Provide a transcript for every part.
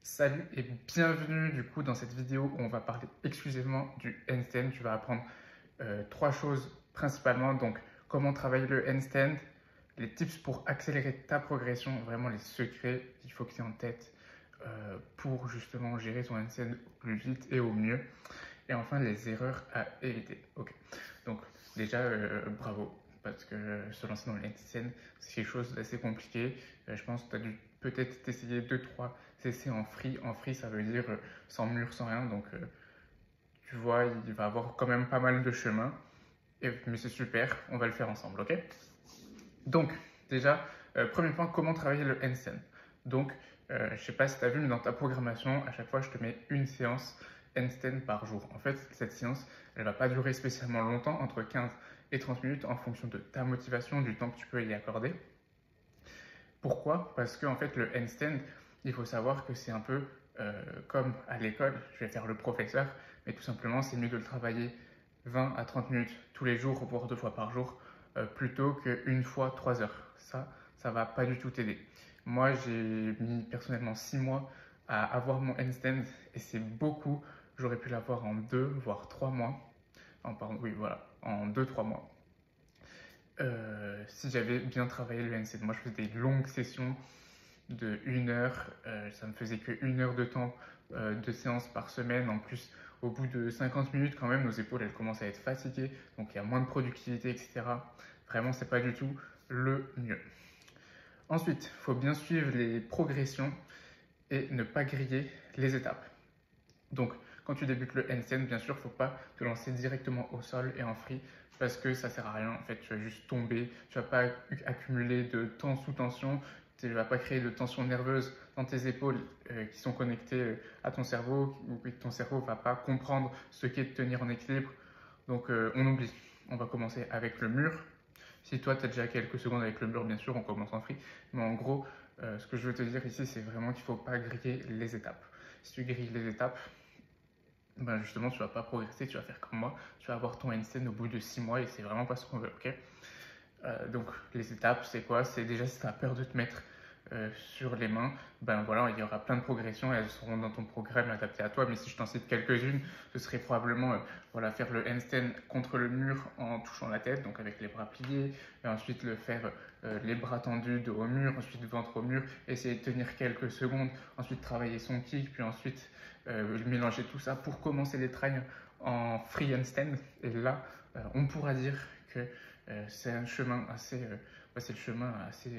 Salut et bienvenue du coup dans cette vidéo où on va parler exclusivement du handstand. Tu vas apprendre trois choses principalement. Donc comment travailler le handstand, les tips pour accélérer ta progression, vraiment les secrets qu'il faut que tu aies en tête pour justement gérer ton handstand au plus vite et au mieux. Et enfin les erreurs à éviter. Ok. Donc déjà bravo parce que se lancer dans le handstand c'est quelque chose d'assez compliqué. Je pense que tu as dû peut-être t'essayer 2-3 essais en free. En free ça veut dire sans mur, sans rien. Donc tu vois il va avoir quand même pas mal de chemin. Mais c'est super, on va le faire ensemble, ok? Donc déjà, premier point, comment travailler le handstand. Donc je ne sais pas si tu as vu, mais dans ta programmation, à chaque fois, je te mets une séance handstand par jour. En fait, cette séance, elle ne va pas durer spécialement longtemps, entre 15 et 30 minutes, en fonction de ta motivation, du temps que tu peux y accorder. Pourquoi? Parce que en fait, le handstand, il faut savoir que c'est un peu comme à l'école, je vais faire le professeur, mais tout simplement, c'est mieux de le travailler 20 à 30 minutes tous les jours, voire 2 fois par jour, plutôt qu'une fois 3 heures. Ça va pas du tout t'aider. Moi, j'ai mis personnellement 6 mois à avoir mon handstand et c'est beaucoup. J'aurais pu l'avoir en 2, voire 3 mois. Pardon, oui, voilà, en 2-3 mois. Si j'avais bien travaillé le handstand. Moi, je faisais des longues sessions de 1 heure. Ça me faisait que 1 heure de temps de séance par semaine. En plus, au bout de 50 minutes, quand même, nos épaules, elles commencent à être fatiguées. Donc, il y a moins de productivité, etc. Vraiment, c'est pas du tout le mieux. Ensuite, il faut bien suivre les progressions et ne pas griller les étapes. Donc, quand tu débutes le handstand, bien sûr, il ne faut pas te lancer directement au sol et en free parce que ça ne sert à rien. En fait, tu vas juste tomber, tu ne vas pas accumuler de temps sous tension, tu ne vas pas créer de tension nerveuse dans tes épaules qui sont connectées à ton cerveau ou que ton cerveau ne va pas comprendre ce qu'est de tenir en équilibre. Donc, on oublie. On va commencer avec le mur. Si toi, tu as déjà quelques secondes avec le mur, bien sûr, on commence en free. Mais en gros, ce que je veux te dire ici, c'est vraiment qu'il ne faut pas griller les étapes. Si tu grilles les étapes, ben justement, tu vas pas progresser, tu vas faire comme moi, tu vas avoir ton handstand au bout de 6 mois et c'est vraiment pas ce qu'on veut, ok? Donc, les étapes, c'est quoi? C'est déjà si tu as peur de te mettre sur les mains, ben voilà, il y aura plein de progressions et elles seront dans ton programme adapté à toi. Mais si je t'en cite quelques-unes, ce serait probablement voilà, faire le handstand contre le mur en touchant la tête, donc avec les bras pliés, et ensuite le faire les bras tendus dos au mur, ensuite ventre au mur, essayer de tenir quelques secondes, ensuite travailler son kick, puis ensuite mélanger tout ça pour commencer les trails en free handstand. Et là, on pourra dire que c'est un chemin assez, c'est le chemin assez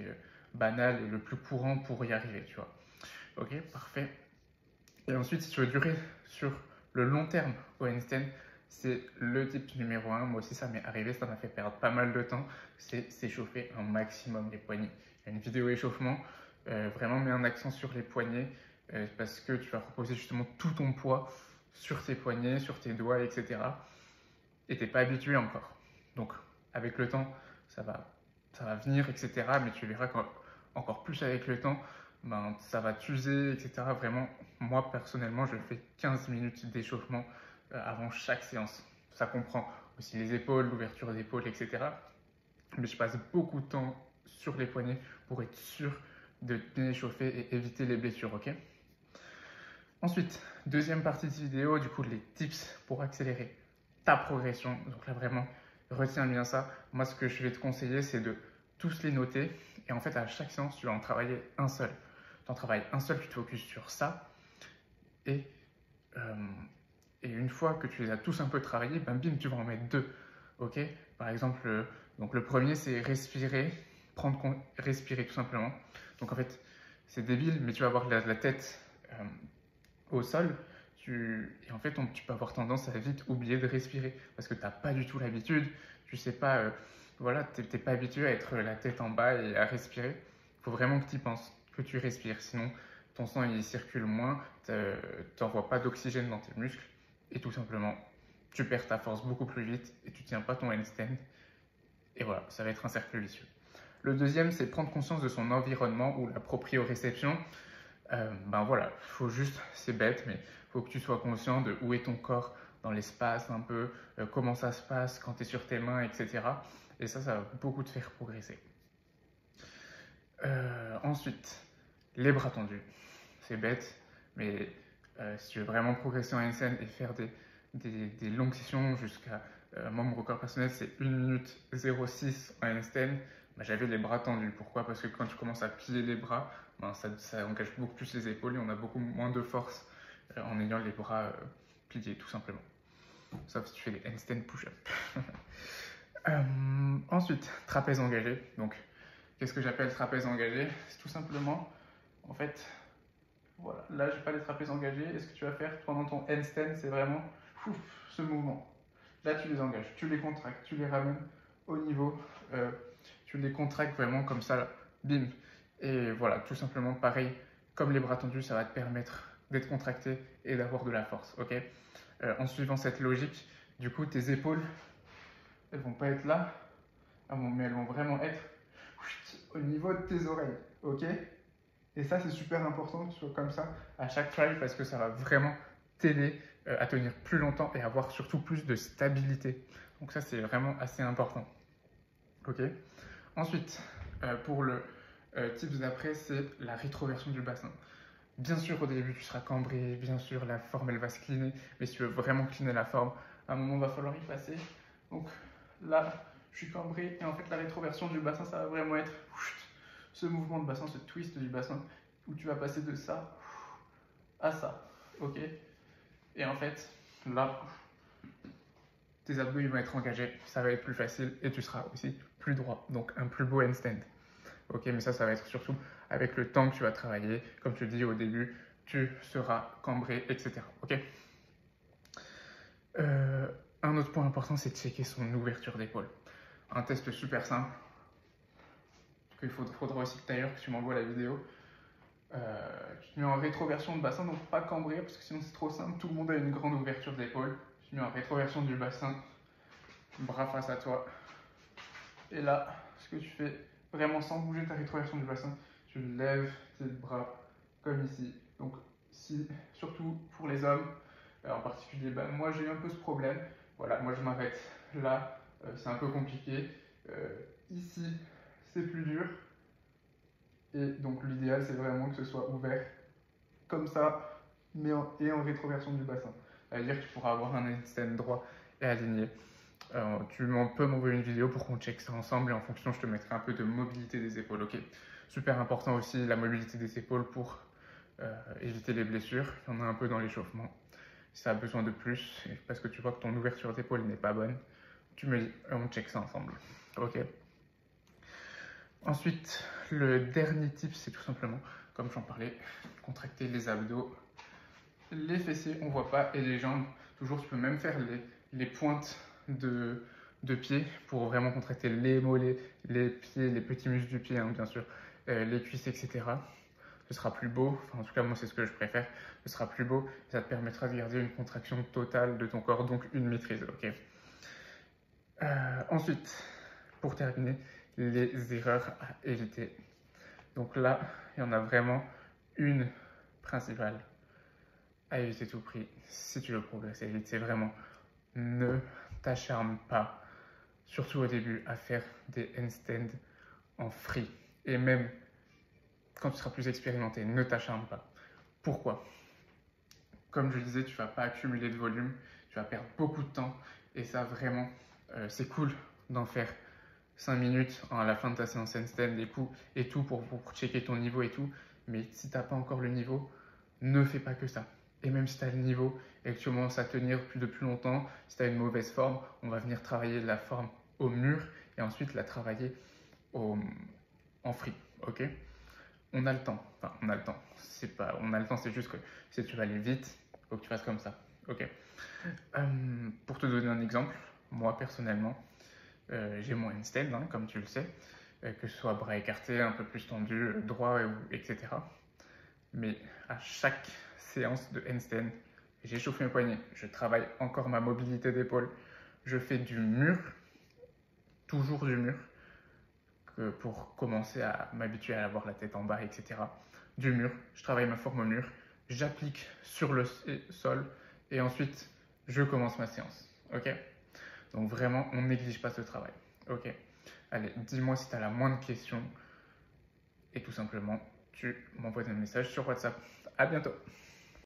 banal et le plus courant pour y arriver, tu vois. Ok, parfait. Et ensuite, si tu veux durer sur le long terme au handstand, c'est le type numéro 1. Moi aussi, ça m'est arrivé, ça m'a fait perdre pas mal de temps. C'est s'échauffer un maximum les poignets. Il y a une vidéo échauffement, vraiment mets un accent sur les poignets parce que tu vas reposer justement tout ton poids sur tes poignets, sur tes doigts, etc. Et tu n'es pas habitué encore. Donc, avec le temps, ça va venir, etc. Mais tu verras qu'encore plus avec le temps, ben, ça va t'user, etc. Vraiment, moi personnellement, je fais 15 minutes d'échauffement avant chaque séance. Ça comprend aussi les épaules, l'ouverture d'épaules, etc. Mais je passe beaucoup de temps sur les poignets pour être sûr de bien échauffer et éviter les blessures, ok? Ensuite, deuxième partie de vidéo, du coup, les tips pour accélérer ta progression. Donc là, vraiment, retiens bien ça. Moi, ce que je vais te conseiller, c'est de tous les noter. Et en fait, à chaque séance, tu vas en travailler un seul. Tu en travailles un seul, tu te focuses sur ça. Et, euh, et une fois que tu les as tous un peu travaillés, ben, bim, tu vas en mettre deux. Ok? Par exemple, donc le premier, c'est respirer. Respirer tout simplement. Donc en fait, c'est débile, mais tu vas avoir la tête au sol, et en fait, tu peux avoir tendance à vite oublier de respirer parce que tu n'as pas du tout l'habitude. Tu sais pas, voilà, tu n'es pas habitué à être la tête en bas et à respirer. Il faut vraiment que tu y penses, que tu respires. Sinon, ton sang il circule moins, tu n'envoies pas d'oxygène dans tes muscles et tout simplement, tu perds ta force beaucoup plus vite et tu tiens pas ton handstand. Et voilà, ça va être un cercle vicieux. Le deuxième, c'est prendre conscience de son environnement ou la proprioception. Ben voilà, faut juste, c'est bête, mais il faut que tu sois conscient de où est ton corps dans l'espace un peu, comment ça se passe quand tu es sur tes mains, etc. Et ça va beaucoup te faire progresser. Ensuite, les bras tendus. C'est bête, Mais si tu veux vraiment progresser en handstand et faire des longues sessions jusqu'à... moi, mon record personnel, c'est 1 minute 06 en handstand. Bah, j'avais les bras tendus. Pourquoi? Parce que quand tu commences à plier les bras, ben, ça engage beaucoup plus les épaules et on a beaucoup moins de force en ayant les bras pliés, tout simplement. Sauf si tu fais des handstand push-up. Ensuite, trapèze engagé. Donc, qu'est-ce que j'appelle trapèze engagé? C'est tout simplement, en fait, voilà, là, j'ai pas les trapèzes engagés. Et ce que tu vas faire pendant ton handstand, c'est vraiment ce mouvement. Là, tu les engages, tu les contractes, tu les ramènes au niveau, tu les contractes vraiment comme ça, là, bim. Et voilà, tout simplement pareil, comme les bras tendus, ça va te permettre d'être contracté et d'avoir de la force, ok? En suivant cette logique, du coup, tes épaules, elles vont pas être là, mais elles vont vraiment être au niveau de tes oreilles, ok? Et ça, c'est super important que tu sois comme ça à chaque try parce que ça va vraiment t'aider à tenir plus longtemps et avoir surtout plus de stabilité. Donc ça, c'est vraiment assez important. Ok. Ensuite, pour le tips d'après, c'est la rétroversion du bassin. Bien sûr, au début, tu seras cambré, bien sûr, la forme, elle va se cliner, mais si tu veux vraiment cliner la forme, à un moment, il va falloir y passer. Donc là, je suis cambré, et en fait, la rétroversion du bassin, ça va vraiment être ce mouvement de bassin, ce twist du bassin, où tu vas passer de ça à ça, ok? Et en fait, là, tes abdos, ils vont être engagés, ça va être plus facile, et tu seras aussi plus droit, donc un plus beau handstand. Ok, mais ça va être surtout avec le temps que tu vas travailler. Comme tu le dis au début, tu seras cambré, etc. Ok. Un autre point important, c'est de checker son ouverture d'épaule. Un test super simple. Il faudra aussi d'ailleurs que tu m'envoies la vidéo. Tu te mets en rétroversion de bassin, donc pas cambré, parce que sinon c'est trop simple. Tout le monde a une grande ouverture d'épaule. Tu te mets en rétroversion du bassin, bras face à toi. Et là, ce que tu fais, vraiment sans bouger ta rétroversion du bassin, tu lèves tes bras comme ici. Donc, surtout pour les hommes, en particulier, moi j'ai eu un peu ce problème. Voilà, moi je m'arrête là, c'est un peu compliqué. Ici, c'est plus dur. Et donc l'idéal, c'est vraiment que ce soit ouvert comme ça, mais en rétroversion du bassin. Ça veut dire que tu pourras avoir un handstand droit et aligné. Tu peux m'envoyer une vidéo pour qu'on check ça ensemble et en fonction, je te mettrai un peu de mobilité des épaules. Ok. Super important aussi la mobilité des épaules pour éviter les blessures. Il y en a un peu dans l'échauffement. Si ça a besoin de plus, parce que tu vois que ton ouverture d'épaule n'est pas bonne, tu me dis, on check ça ensemble. Ok. Ensuite, le dernier tip, c'est tout simplement, comme j'en parlais, contracter les abdos, les fessiers, on voit pas, et les jambes. Toujours, tu peux même faire les pointes de pied pour vraiment contracter les mollets, les pieds, les petits muscles du pied, hein, bien sûr, les cuisses, etc. Ce sera plus beau, enfin, en tout cas moi c'est ce que je préfère, ce sera plus beau, ça te permettra de garder une contraction totale de ton corps, donc une maîtrise, ok. Ensuite, pour terminer, les erreurs à éviter. Donc là, il y en a vraiment une principale à éviter tout prix si tu veux progresser vite, c'est vraiment ne t'acharne pas, surtout au début, à faire des handstands en free. Et même quand tu seras plus expérimenté, ne t'acharne pas. Pourquoi? Comme je disais, tu ne vas pas accumuler de volume, tu vas perdre beaucoup de temps. Et ça, vraiment, c'est cool d'en faire 5 minutes à la fin de ta séance handstand et tout pour checker ton niveau et tout. Mais si tu n'as pas encore le niveau, ne fais pas que ça. Et même si tu as le niveau et que tu commences à tenir de plus longtemps, si tu as une mauvaise forme, on va venir travailler la forme au mur et ensuite la travailler en free. Ok? On a le temps. Enfin, on a le temps. C'est pas, on a le temps, c'est juste que si tu vas aller vite, il faut que tu fasses comme ça. Ok? Pour te donner un exemple, moi personnellement, j'ai mon handstand, hein, comme tu le sais, que ce soit bras écartés, un peu plus tendu, droit, etc. Mais à chaque séance de handstand, j'échauffe mes poignets, je travaille encore ma mobilité d'épaule, je fais du mur, toujours du mur, pour commencer à m'habituer à avoir la tête en bas, etc. Du mur, je travaille ma forme au mur, j'applique sur le sol et ensuite je commence ma séance. Ok? Donc vraiment, on ne néglige pas ce travail. Ok? Allez, dis-moi si tu as la moindre question et tout simplement, tu m'envoies un message sur WhatsApp. À bientôt!